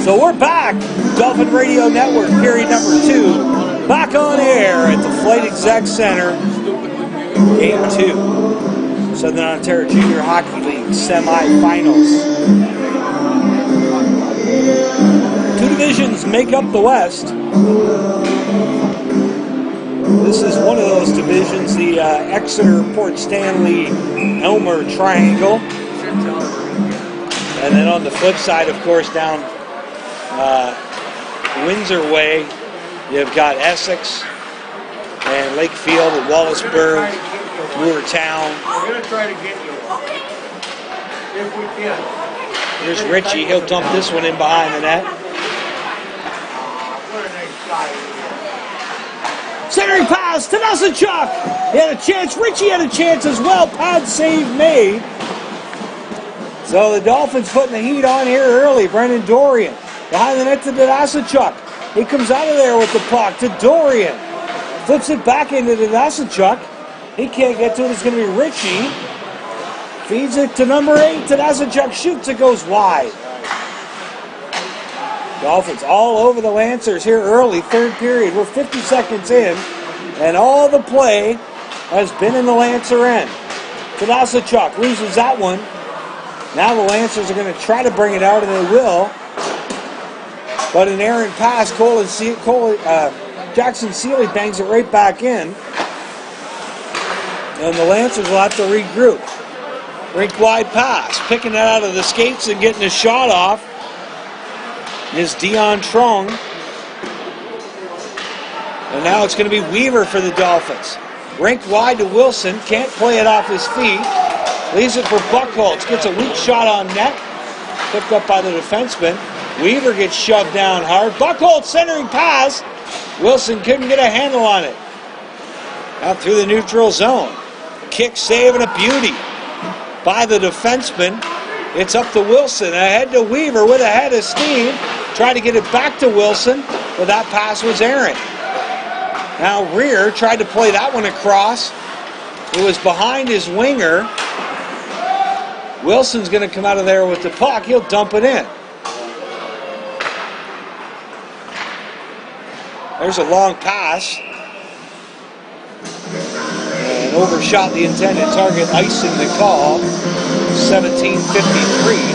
So we're back. Dolphin Radio Network, period number 2. Back on air at the Flight Exec Center. Game 2. Southern Ontario Junior Hockey League semi-finals. 2 divisions make up the West. This is one of those divisions, the Exeter, Port Stanley, Elmer Triangle. And then on the flip side, of course, down Windsor Way, you've got Essex and Lakefield and Wallaceburg, Moortown. We're going to try to get you if we can. Here's Richie. He'll dump this one in behind the net. What a nice guy. Centering pass to Nelsonchuk. He had a chance. Richie had a chance as well. Pad save made. So the Dolphins putting the heat on here early. Brendan Dorian behind the net to Nelsonchuk. He comes out of there with the puck to Dorian. Flips it back into Nelsonchuk. He can't get to it. It's going to be Richie. Feeds it to number 8. Nelsonchuk shoots. It goes wide. Dolphins all over the Lancers here early, third period. We're 50 seconds in, and all the play has been in the Lancer end. Nelsonchuk loses that one. Now the Lancers are going to try to bring it out, and they will. But an errant pass, Jackson Seeley bangs it right back in. And the Lancers will have to regroup. Rink-wide pass, picking it out of the skates and getting a shot off is Dion Trong. And now it's going to be Weaver for the Dolphins. Rink wide to Wilson, can't play it off his feet. Leaves it for Buchholz, gets a weak shot on net. Picked up by the defenseman. Weaver gets shoved down hard. Buchholz centering pass. Wilson couldn't get a handle on it. Out through the neutral zone. Kick save and a beauty by the defenseman. It's up to Wilson. Ahead to Weaver with a head of steam. Tried to get it back to Wilson, but that pass was errant. Now Rear tried to play that one across. It was behind his winger. Wilson's going to come out of there with the puck. He'll dump it in. There's a long pass. And overshot the intended target, icing the call. 17:53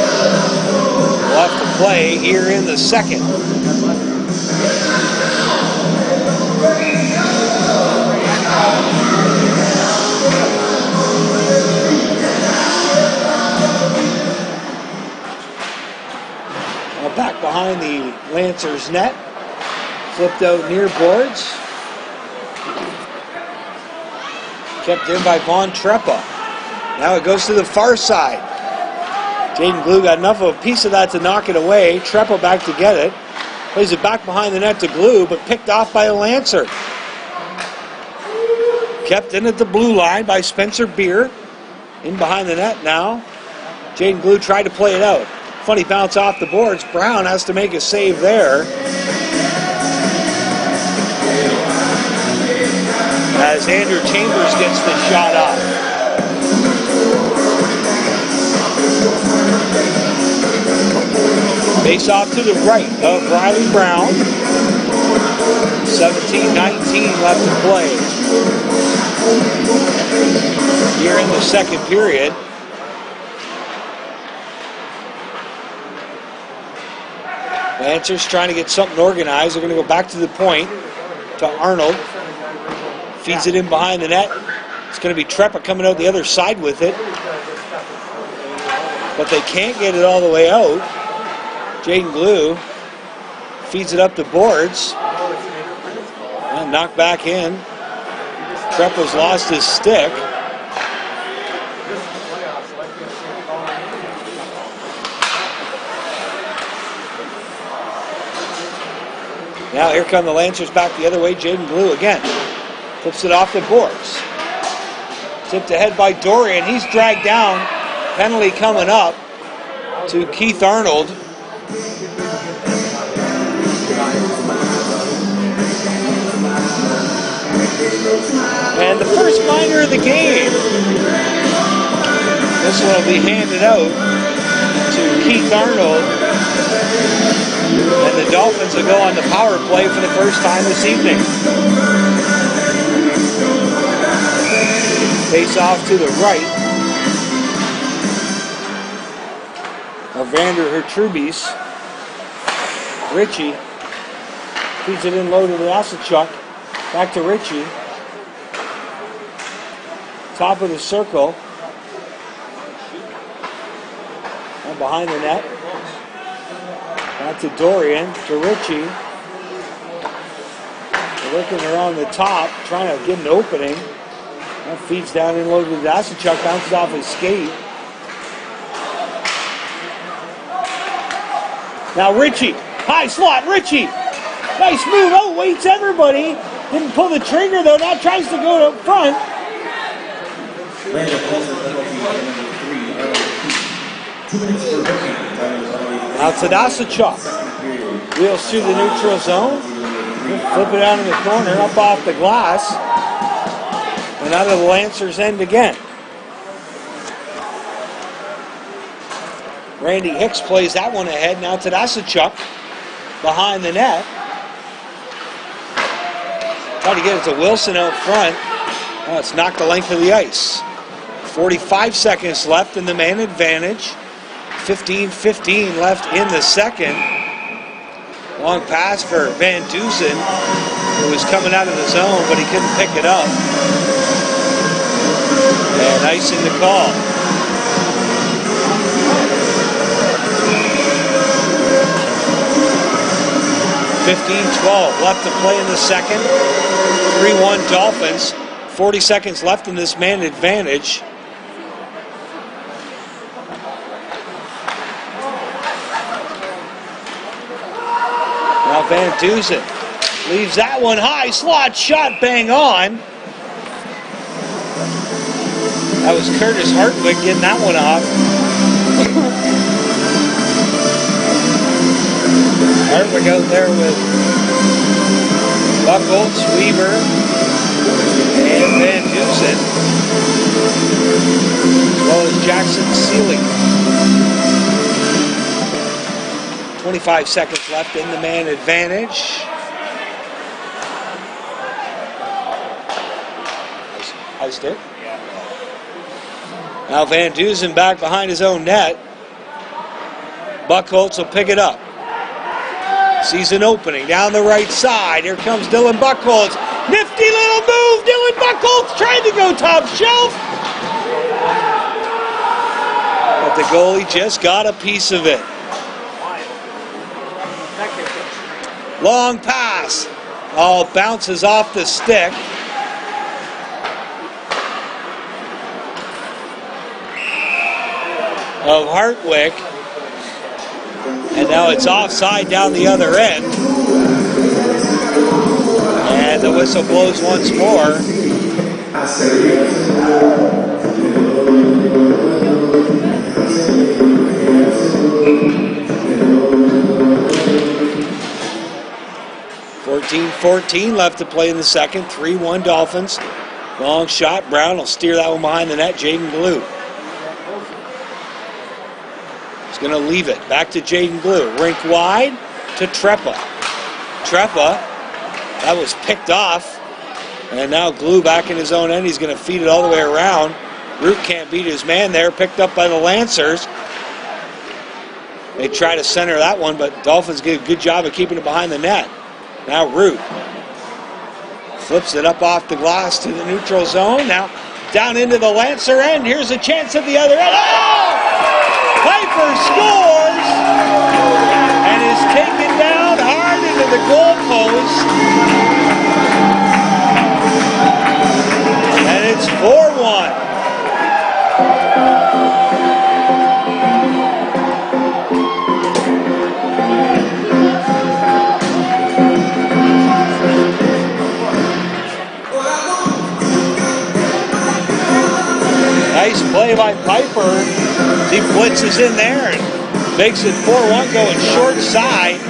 left to play here in the second. Now back behind the Lancers net. Flipped out near boards. Kept in by Von Treppa. Now it goes to the far side. Jaden Glue got enough of a piece of that to knock it away. Treppa back to get it. Plays it back behind the net to Glue, but picked off by a Lancer. Kept in at the blue line by Spencer Beer. In behind the net now. Jaden Glue tried to play it out. Funny bounce off the boards. Brown has to make a save there. As Andrew Chambers gets the shot off. Face off to the right of Riley Brown. 17:19 left to play. Here in the second period. Lancers trying to get something organized. They're going to go back to the point to Arnold. Feeds it in behind the net. It's going to be Treppa coming out the other side with it. But they can't get it all the way out. Jaden Glue feeds it up the boards. And knocked back in. Treppa's lost his stick. Now here come the Lancers back the other way. Jaden Glue again. Flips it off the boards. Tipped ahead by Dorian. He's dragged down. Penalty coming up to Keith Arnold. And the first minor of the game. This one will be handed out to Keith Arnold. And the Dolphins will go on the power play for the first time this evening. Face off to the right. Vander Hertrubis. Ritchie feeds it in low to the Asachuk. Back to Ritchie. Top of the circle. And behind the net. Back to Dorian, to Ritchie. They're working around the top, trying to get an opening. That feeds down in low to the Asachuk, bounces off his skate. Now Ritchie, high slot, Ritchie. Nice move, oh, waits everybody. Didn't pull the trigger though, now tries to go up front. Now Tadasachuk wheels through the neutral zone. Flip it out in the corner, up off the glass. And out of the Lancers' end again. Randy Hicks plays that one ahead. Now Tadasachuk behind the net. Try to get it to Wilson out front. Oh, it's knocked the length of the ice. 45 seconds left in the man advantage. 15-15 left in the second. Long pass for Van Dusen, who was coming out of the zone, but he couldn't pick it up. And icing the call. (15-12) left to play in the second. 3-1 Dolphins. 40 seconds left in this man advantage. Now Van Dusen leaves that one high. Slot shot, bang on. That was Curtis Hartwig getting that one off. Hartwig out there with Buchholz, Weaver, and Van Dusen, as well as Jackson Seelig. 25 seconds left in the man advantage. Iced it. Now Van Dusen back behind his own net. Buchholz will pick it up. Sees an opening down the right side. Here comes Dylan Buchholz. Nifty little move. Dylan Buchholz tried to go top shelf. But the goalie just got a piece of it. Long pass. All bounces off the stick. Of Hartwig. And now it's offside down the other end. And the whistle blows once more. (14-14) left to play in the second. 3-1 Dolphins. Long shot. Brown will steer that one behind the net. Jaden Glue. Going to leave it. Back to Jaden Glue. Rink wide to Treppa. Treppa, that was picked off. And now Glue back in his own end. He's going to feed it all the way around. Root can't beat his man there. Picked up by the Lancers. They try to center that one, but Dolphins did a good job of keeping it behind the net. Now Root flips it up off the glass to the neutral zone. Now down into the Lancer end. Here's a chance at the other end. Oh! Piper scores and is taken down hard into the goalpost. And it's 4-1. Nice play by Piper. He blitzes in there and makes it 4-1 going short side.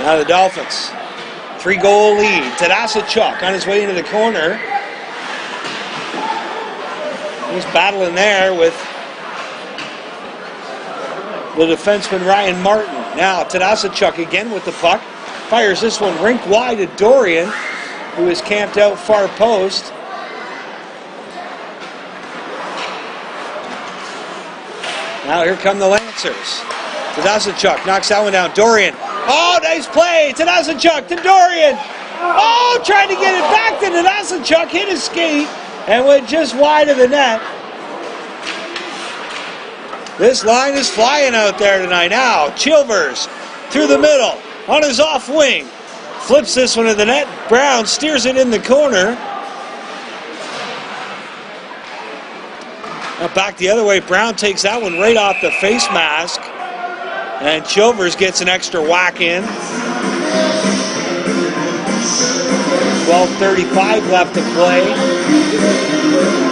Now the Dolphins. 3-goal lead. Tadasachuk on his way into the corner. He's battling there with the defenseman Ryan Martin. Now Tadasachuk again with the puck. Fires this one rink wide to Dorian, who is camped out far post. Now here come the Lancers. Tadasachuk knocks that one down. Dorian. Oh, nice play. Tadasachuk to Dorian. Oh, trying to get it back to Tadasachuk. Hit his skate and went just wide of the net. This line is flying out there tonight. Now, Chilvers through the middle on his off wing. Flips this one to the net. Brown steers it in the corner. Now back the other way. Brown takes that one right off the face mask. And Chilvers gets an extra whack in. 12:35 left to play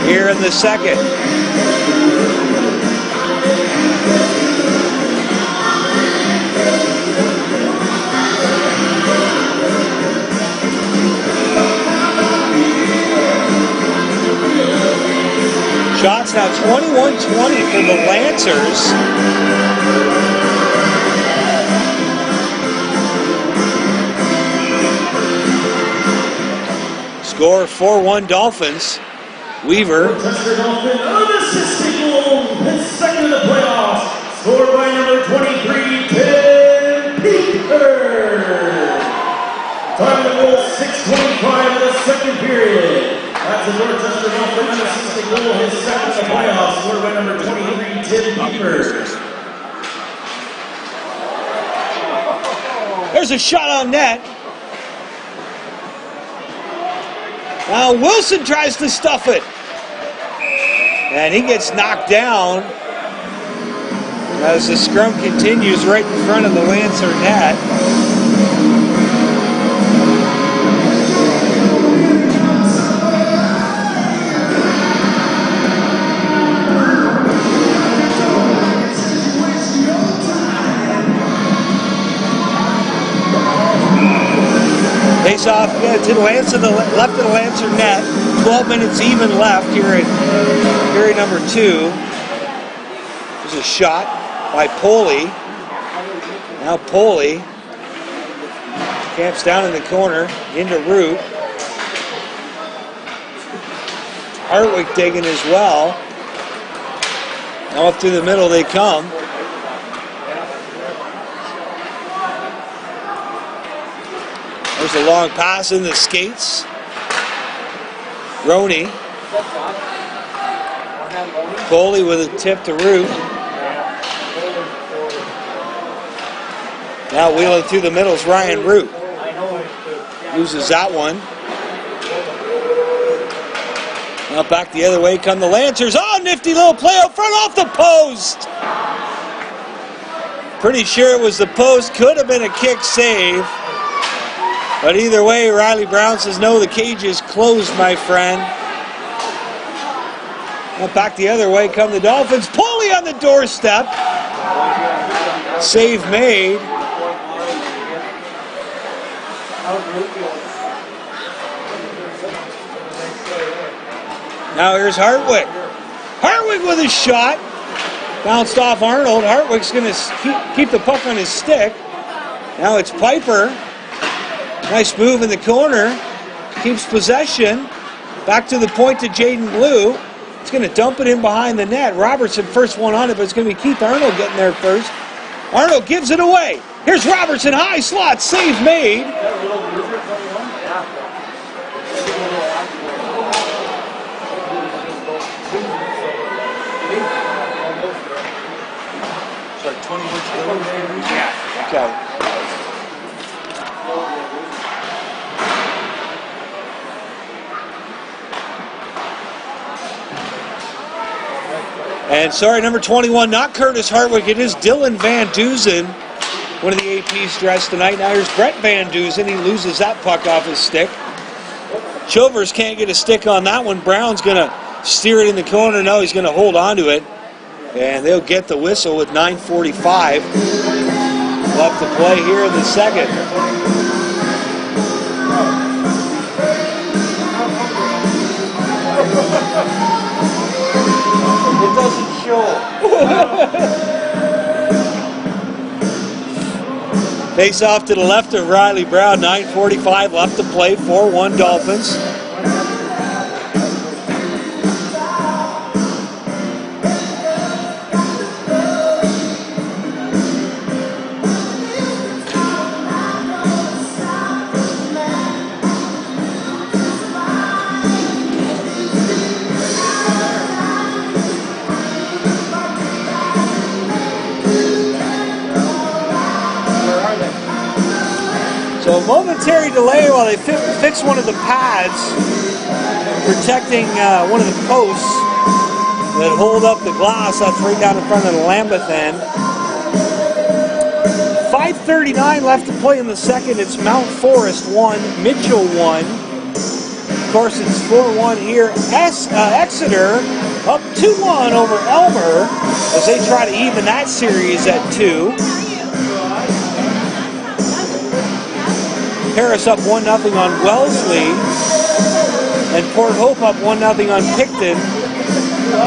here in the second. Shots now 21-20 for the Lancers. Score 4-1 Dolphins. Weaver. Dorchester Dolphins unassisted goal, his second of the playoffs, scored by number 23, Tim Peter. Time of the goal, 6:25 of the second period. That's a Dorchester Dolphins unassisted goal, his second of the playoffs, scored by number 23, Tim Peter. There's a shot on net. Now Wilson tries to stuff it. And he gets knocked down as the scrum continues right in front of the Lancer net. Face off to the Lancer, the left of the Lancer net. 12 minutes even left here in period number 2. There's a shot by Poley. Now Poley camps down in the corner into Root. Hartwick digging as well. Now up through the middle they come. There's a long pass in the skates. Roney. Foley with a tip to Root. Now wheeling through the middle is Ryan Root. Loses that one. Now back the other way come the Lancers. Oh, nifty little play out front off the post. Pretty sure it was the post. Could have been a kick save. But either way, Riley Brown says, no, the cage is closed, my friend. Now back the other way come the Dolphins. Poley on the doorstep. Save made. Now here's Hartwick. Hartwick with a shot. Bounced off Arnold. Hartwick's going to keep the puck on his stick. Now it's Piper. Nice move in the corner. Keeps possession. Back to the point to Jaden Blue. It's going to dump it in behind the net. Robertson first one on it, but it's going to be Keith Arnold getting there first. Arnold gives it away. Here's Robertson, high slot, save made. Okay. And sorry, number 21, not Curtis Hartwick. It is Dylan Van Dusen, one of the APs dressed tonight. Now here's Brett Van Dusen. He loses that puck off his stick. Chilvers can't get a stick on that one. Brown's going to steer it in the corner. No, he's going to hold on to it. And they'll get the whistle with 9:45 left to play here in the second. It doesn't show. Face off to the left of Riley Brown. 9:45 left to play. 4-1 Dolphins. So a momentary delay while they fix one of the pads protecting one of the posts that hold up the glass. That's right down in front of the Lambeth end. 5:39 left to play in the second. It's Mount Forest 1, Mitchell 1. Of course, it's 4-1 here. Exeter up 2-1 over Elmer as they try to even that series at 2. Paris up 1-0 on Wellesley, and Port Hope up 1-0 on Picton.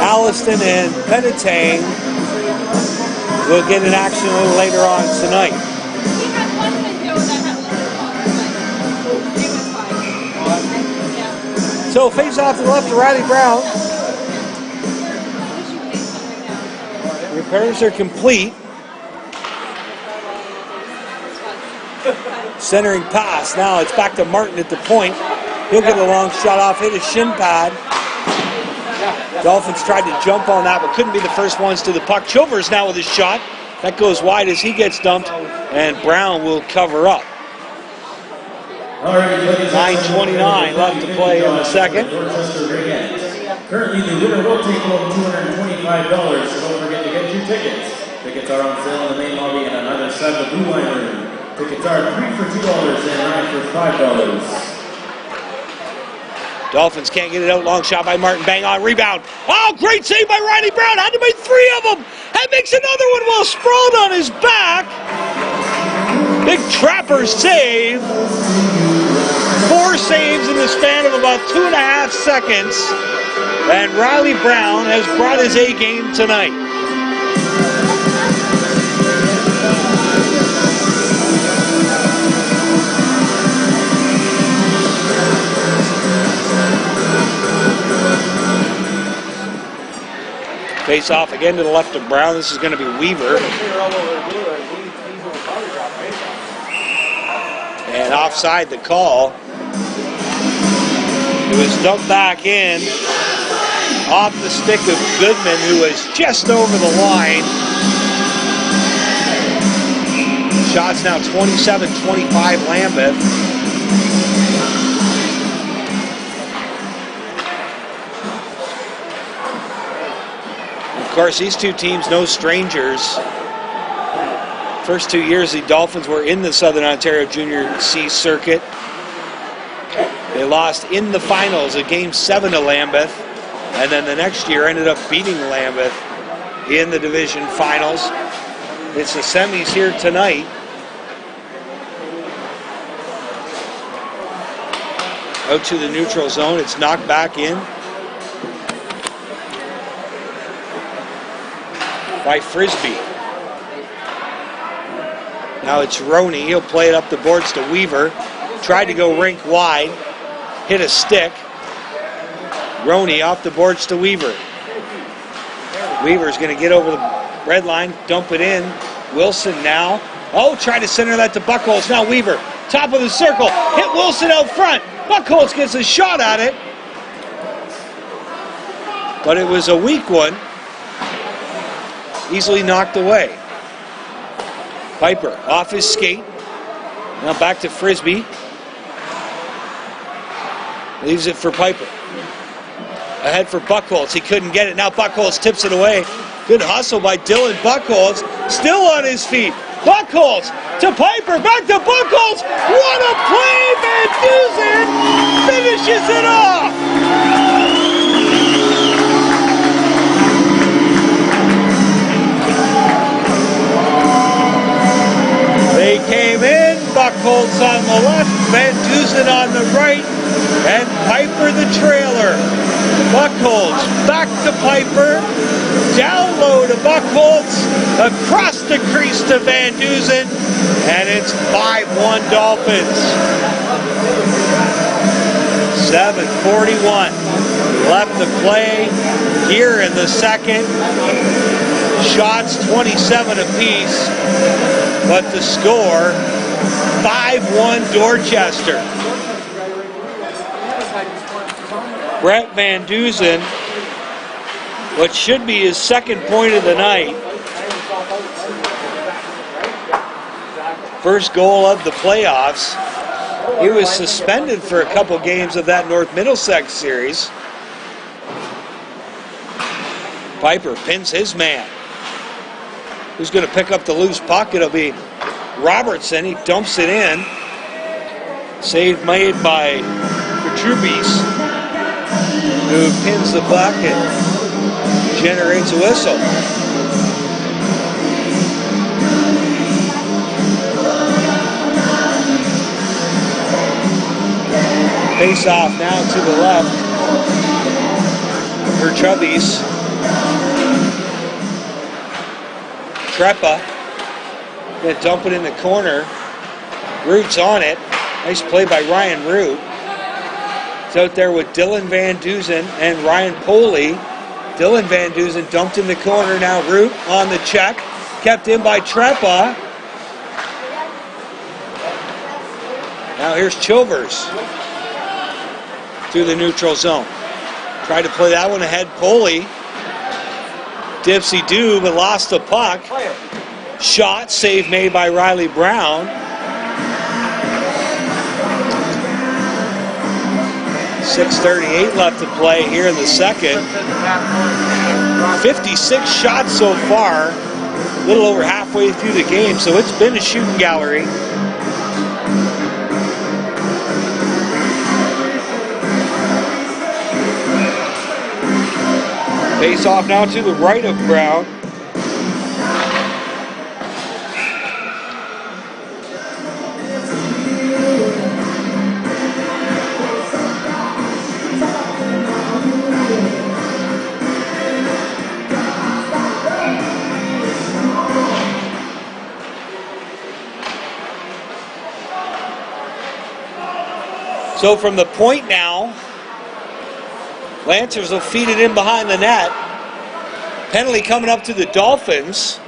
Alliston and Penetang will get in action a little later on tonight. So face off to the left to Riley Brown. Repairs are complete. Centering pass. Now it's back to Martin at the point. He'll get a long shot off, hit his shin pad. Dolphins tried to jump on that, but couldn't be the first ones to the puck. Chilvers now with his shot. That goes wide as he gets dumped, and Brown will cover up. 9:29 left to play in the second. Currently, the winner will take home $225. So don't forget to get your tickets. Tickets are on sale in the main lobby and on either side of the blue line room. Tickets are 3 for $2 and 9 for $5. Dolphins can't get it out. Long shot by Martin. Bang on. Rebound. Oh, great save by Riley Brown. Had to make 3 of them. And makes another one while sprawled on his back. Big Trapper save. 4 saves in the span of about 2.5 seconds. And Riley Brown has brought his A game tonight. Face off again to the left of Brown. This is going to be Weaver. And offside the call. It was dumped back in off the stick of Goodman, who was just over the line. Shots now 27-25 Lambeth. Of course, these two teams, no strangers. First 2 years, the Dolphins were in the Southern Ontario Junior C circuit. They lost in the finals at Game 7 to Lambeth, and then the next year ended up beating Lambeth in the division finals. It's the semis here tonight. Out to the neutral zone. It's knocked back in by Frisbee. Now it's Roney. He'll play it up the boards to Weaver. Tried to go rink wide. Hit a stick. Roney off the boards to Weaver. Weaver's going to get over the red line, dump it in. Wilson now. Oh, try to center that to Buchholz. Now Weaver, top of the circle. Hit Wilson out front. Buchholz gets a shot at it. But it was a weak one. Easily knocked away. Piper off his skate. Now back to Frisbee. Leaves it for Piper. Ahead for Buchholz. He couldn't get it. Now Buchholz tips it away. Good hustle by Dylan Buchholz. Still on his feet. Buchholz to Piper. Back to Buchholz. What a play! Van Dusen finishes it off. They came in by Buckholz on the left, Van Dusen on the right, and Piper the trailer. Buckholz back to Piper, down low to Buckholz, across the crease to Van Dusen, and it's 5-1 Dolphins. 7:41 left to play here in the second. Shots 27 apiece, but the score 5-1 Dorchester. Brett Van Dusen, what should be his second point of the night. First goal of the playoffs. He was suspended for a couple games of that North Middlesex series. Piper pins his man. Who's going to pick up the loose puck? It'll be Robertson. He dumps it in. Save made by Petrubis, who pins the puck and generates a whistle. Face off now to the left for Chubbies. Trepa gonna dump it in the corner. Root's on it. Nice play by Ryan Root. It's out there with Dylan Van Dusen and Ryan Poley. Dylan Van Dusen dumped in the corner. Now Root on the check. Kept in by Trepa. Now here's Chilvers through the neutral zone. Tried to play that one ahead. Poley. Dipsy-do, but lost the puck. Shot, save made by Riley Brown. 6:38 left to play here in the second. 56 shots so far, a little over halfway through the game, so it's been a shooting gallery. Face off now to the right of Brown. So from the point now, Lancers will feed it in behind the net. Penalty coming up to the Dolphins.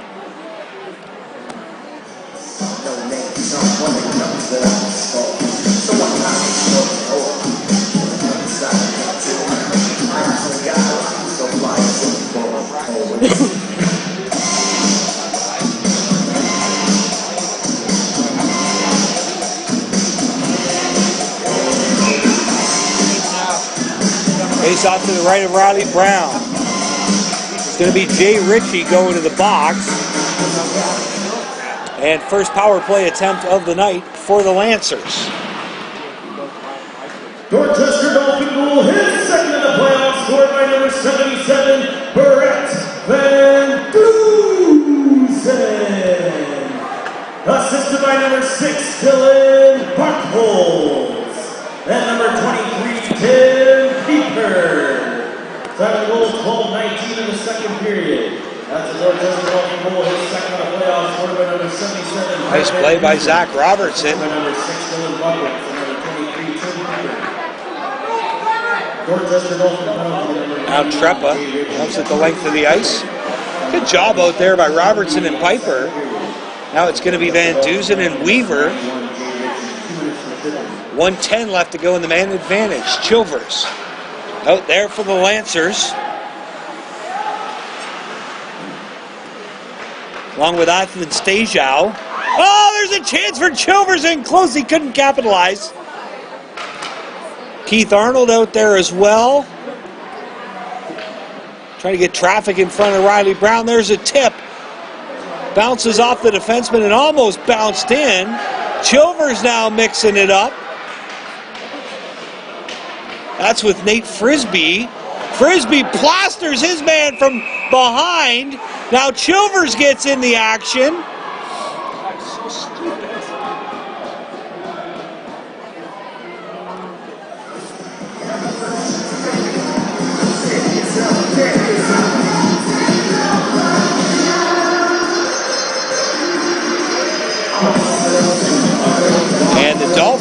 Face off to the right of Riley Brown. It's going to be Jay Ritchie going to the box. And first power play attempt of the night for the Lancers. Dorchester Dolphin goal, his second in the playoffs, scored by number 77, Brett Van Dusen. Assisted by number 6, Dylan Buckholz. And number 23, Tim Pieper. Time of goal, 12-19 in the second period. That's a Dorchester Dolphin goal, his second in the playoffs, scored by number 77. Nice play by Zach Robertson. By number 6, Dylan Buckholz. And number 23, Tim Pieper. Now Trepa comes at the length of the ice. Good job out there by Robertson and Piper. Now it's going to be Van Dusen and Weaver. 1:10 left to go in the man advantage. Chilvers out there for the Lancers. Along with Athan Stajau. Oh, there's a chance for Chilvers in close. He couldn't capitalize. Keith Arnold out there as well. Trying to get traffic in front of Riley Brown. There's a tip. Bounces off the defenseman and almost bounced in. Chilvers now mixing it up. That's with Nate Frisbee. Frisbee plasters his man from behind. Now Chilvers gets in the action.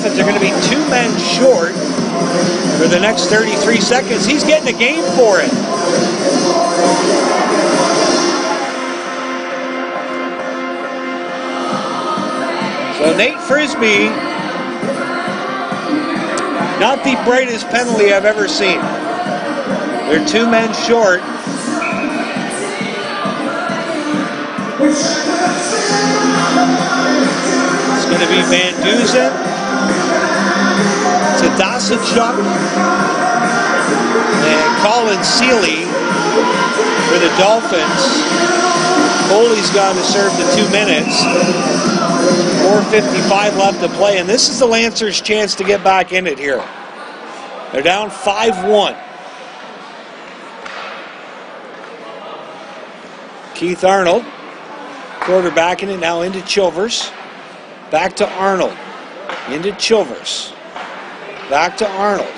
Dolphins are going to be 2 men short for the next 33 seconds. He's getting a game for it. So Nate Frisbee, not the brightest penalty I've ever seen. They're 2 men short. It's going to be Van Duzen, Tadasachuk, and Colin Seeley for the Dolphins. Foley's gone to serve the 2 minutes. 4:55 left to play, and this is the Lancers' chance to get back in it here. They're down 5-1. Keith Arnold, quarterbacking it now into Chilvers. Back to Arnold. Into Chilvers. Back to Arnold.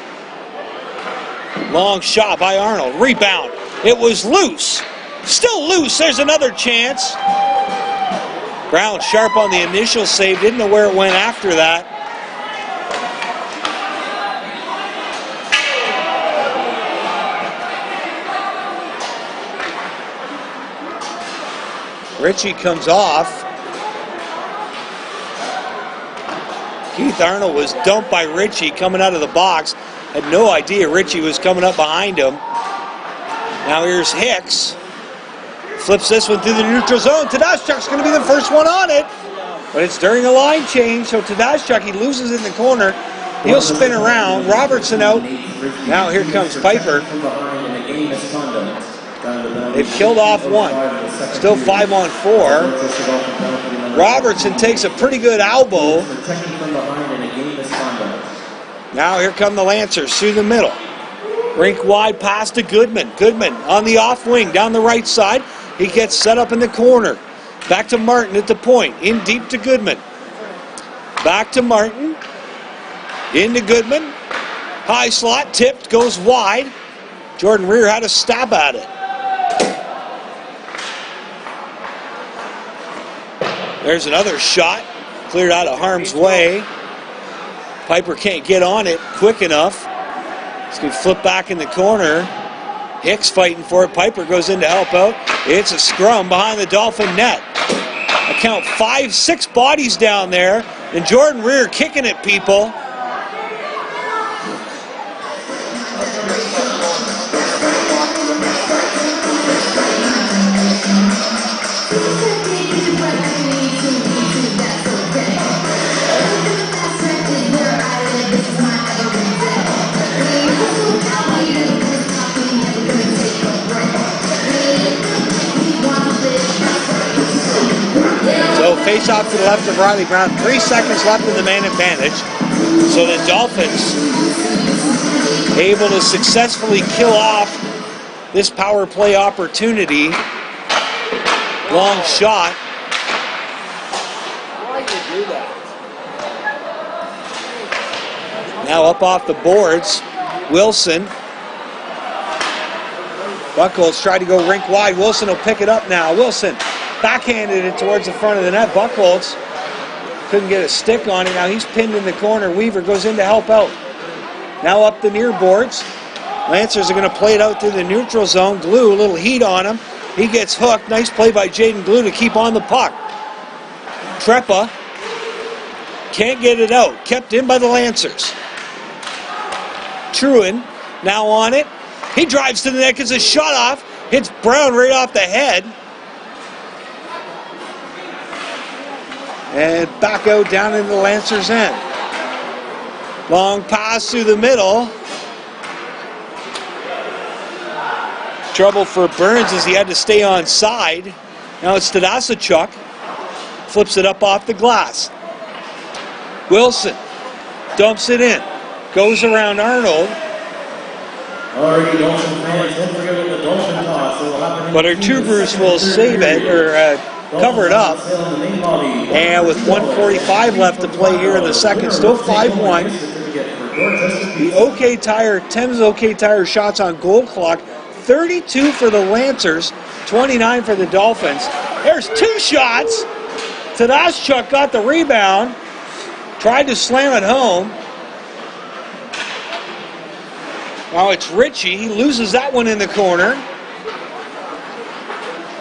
Long shot by Arnold. Rebound. It was loose. Still loose. There's another chance. Brown sharp on the initial save. Didn't know where it went after that. Ritchie comes off. Keith Arnold was dumped by Ritchie coming out of the box. Had no idea Ritchie was coming up behind him. Now here's Hicks. Flips this one through the neutral zone. Tadashchuk's going to be the first one on it. But it's during a line change, so Tadashchuk, he loses in the corner. He'll spin around. Robertson out. Now here comes Piper. They've killed off one. Still 5-on-4. Robertson takes a pretty good elbow. Now here come the Lancers through the middle. Rink wide pass to Goodman. Goodman on the off wing down the right side. He gets set up in the corner. Back to Martin at the point. In deep to Goodman. Back to Martin. Into Goodman. High slot. Tipped. Goes wide. Jordan Rear had a stab at it. There's another shot. Cleared out of harm's way. Piper can't get on it quick enough. He's going to flip back in the corner. Hicks fighting for it. Piper goes in to help out. It's a scrum behind the Dolphin net. I count 5-6 bodies down there. And Jordan Rear kicking at people. So face off to the left of Riley Brown. 3 seconds left in the man advantage. So the Dolphins able to successfully kill off this power play opportunity. Long shot. Why'd you do that? Now up off the boards. Wilson. Buchholz tried to go rink wide. Wilson will pick it up now. Wilson backhanded it towards the front of the net. Buchholz couldn't get a stick on it. Now he's pinned in the corner. Weaver goes in to help out. Now up the near boards. Lancers are going to play it out through the neutral zone. Glue, a little heat on him. He gets hooked. Nice play by Jaden Glue to keep on the puck. Trepa can't get it out. Kept in by the Lancers. Truin now on it. He drives to the net, gets a shot off. Hits Brown right off the head. And back out down into the Lancers' end. Long pass through the middle. Trouble for Burns as he had to stay on side. Now it's Tadasachuk. Flips it up off the glass. Wilson dumps it in. Goes around Arnold. Alrighty, Dolphin fans, don't forget about the Dolphin toss. But Artubrus will save it, or cover it up. And with 1:45 left to play here in the second, still 5-1. The OK Tire, Thames OK Tire shots on goal clock. 32 for the Lancers, 29 for the Dolphins. There's 2 shots. Tadashchuk got the rebound. Tried to slam it home. Now it's Ritchie. He loses that one in the corner.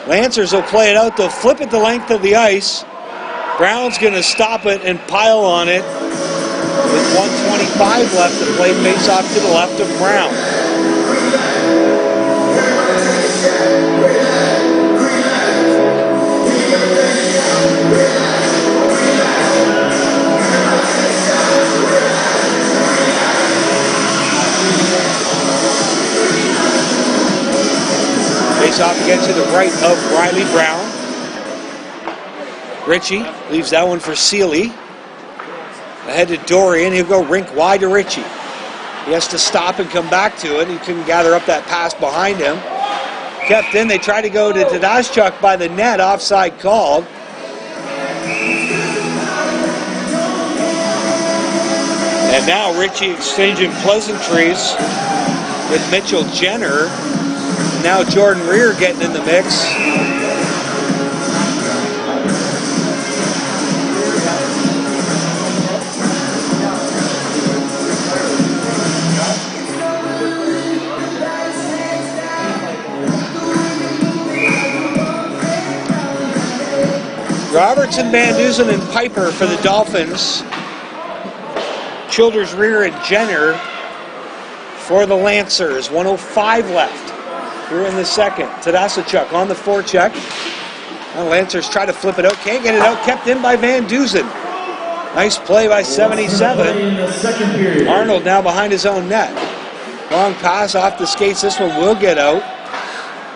Lancers will play it out. They'll flip it the length of the ice. Brown's going to stop it and pile on it with 1:25 left to play. Face off to the left of Brown. Face off again to the right of Riley Brown. Ritchie leaves that one for Seeley. Ahead to Dorian. He'll go rink wide to Ritchie. He has to stop and come back to it. He couldn't gather up that pass behind him. Kept in. They try to go to Tedashchuk by the net. Offside called. And now Ritchie exchanging pleasantries with Mitchell Jenner. Now Jordan Rear getting in the mix. Robertson, Van Dusen, and Piper for the Dolphins. Childers, Rear, and Jenner for the Lancers. 1:05 left here in the second. Tedashchuk on the forecheck. Now Lancers try to flip it out. Can't get it out. Kept in by Van Dusen. Nice play by 77. Arnold now behind his own net. Long pass off the skates. This one will get out.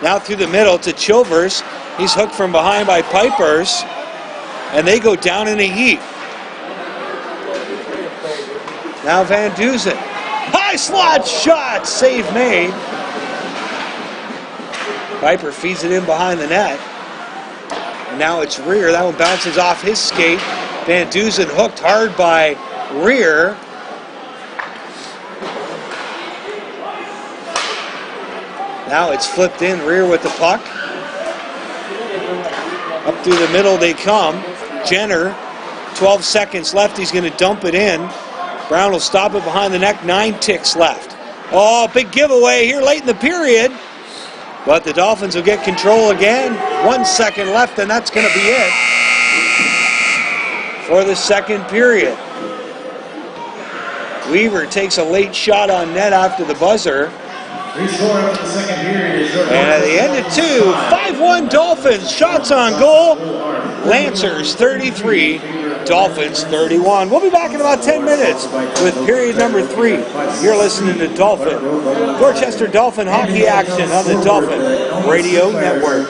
Now through the middle to Chilvers. He's hooked from behind by Pipers. And they go down in a heap. Now Van Dusen. High slot shot. Save made. Piper feeds it in behind the net. And now it's Rear. That one bounces off his skate. Van Dusen hooked hard by Rear. Now it's flipped in. Rear with the puck. Up through the middle they come. Jenner, 12 seconds left. He's going to dump it in. Brown will stop it behind the net. 9 ticks left. Oh, big giveaway here late in the period. But the Dolphins will get control again. 1 second left, and that's going to be it for the second period. Weaver takes a late shot on net after the buzzer. And at the end of 2, 5-1 Dolphins. Shots on goal. Lancers 33, Dolphins 31. We'll be back in about 10 minutes with period number 3. You're listening to Dorchester Dolphin hockey action on the Dolphin Radio Network.